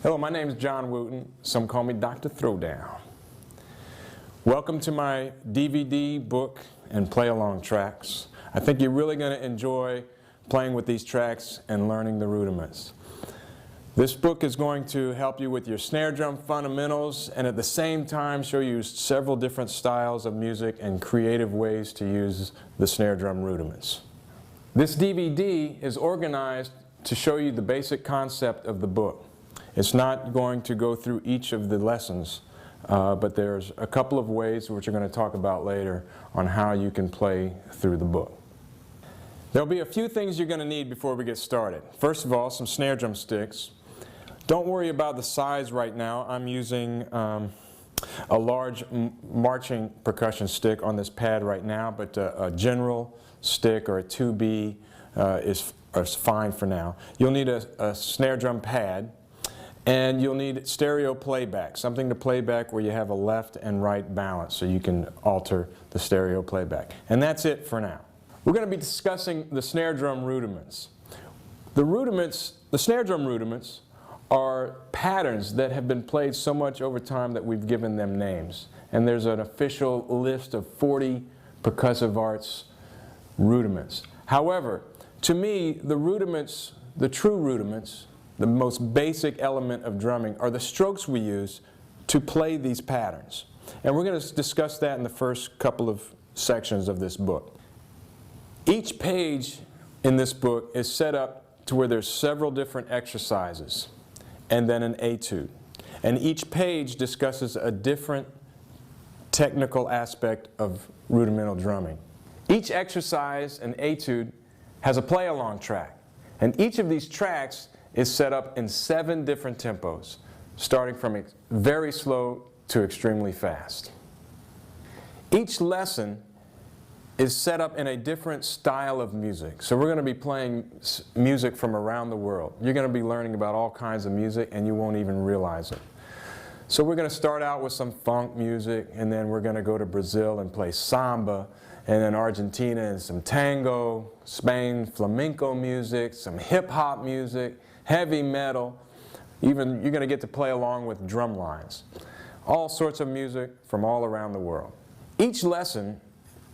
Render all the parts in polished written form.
Hello, my name is John Wooten. Some call me Dr. Throwdown. Welcome to my DVD, book, and play-along tracks. I think you're really going to enjoy playing with these tracks and learning the rudiments. This book is going to help you with your snare drum fundamentals and at the same time show you several different styles of music and creative ways to use the snare drum rudiments. This DVD is organized to show you the basic concept of the book. It's not going to go through each of the lessons, but there's a couple of ways which we're going to talk about later on how you can play through the book. There'll be a few things you're going to need before we get started. First of all, some snare drum sticks. Don't worry about the size right now. I'm using a large marching percussion stick on this pad right now, but a general stick or a 2B is fine for now. You'll need a snare drum pad. And you'll need stereo playback, something to play back where you have a left and right balance so you can alter the stereo playback. And that's it for now. We're going to be discussing the snare drum rudiments. The snare drum rudiments are patterns that have been played so much over time that we've given them names. And there's an official list of 40 percussive arts rudiments. However, to me, the rudiments, the true rudiments, the most basic element of drumming are the strokes we use to play these patterns. And we're going to discuss that in the first couple of sections of this book. Each page in this book is set up to where there's several different exercises and then an etude. And each page discusses a different technical aspect of rudimental drumming. Each exercise and etude has a play-along track. And each of these tracks is set up in 7 different tempos, starting from very slow to extremely fast. Each lesson is set up in a different style of music. So we're going to be playing music from around the world. You're going to be learning about all kinds of music and you won't even realize it. So we're going to start out with some funk music, and then we're going to go to Brazil and play samba, and then Argentina and some tango, Spain flamenco music, some hip-hop music, heavy metal, even you're going to get to play along with drum lines. All sorts of music from all around the world. Each lesson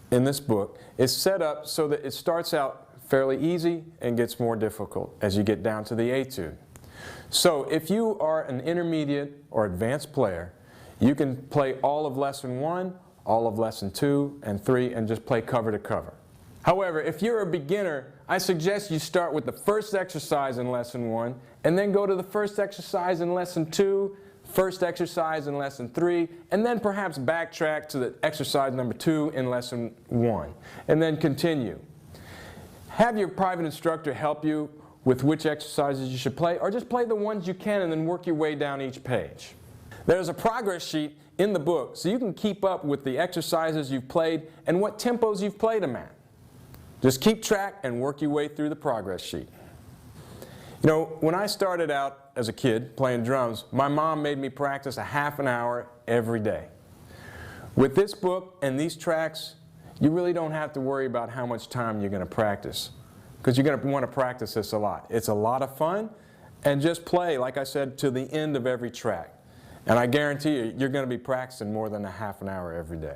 in this book is set up so that it starts out fairly easy and gets more difficult as you get down to the etude. So if you are an intermediate or advanced player, you can play all of lesson 1, all of lesson 2 and 3 and just play cover to cover. However, if you're a beginner, I suggest you start with the first exercise in lesson 1 and then go to the first exercise in lesson 2, first exercise in lesson 3, and then perhaps backtrack to the exercise number 2 in lesson 1, and then continue. Have your private instructor help you with which exercises you should play, or just play the ones you can and then work your way down each page. There's a progress sheet in the book so you can keep up with the exercises you've played and what tempos you've played them at. Just keep track and work your way through the progress sheet. You know, when I started out as a kid playing drums, my mom made me practice a half an hour every day. With this book and these tracks, you really don't have to worry about how much time you're going to practice, because you're going to want to practice this a lot. It's a lot of fun, and just play, like I said, to the end of every track. And I guarantee you, you're going to be practicing more than a half an hour every day.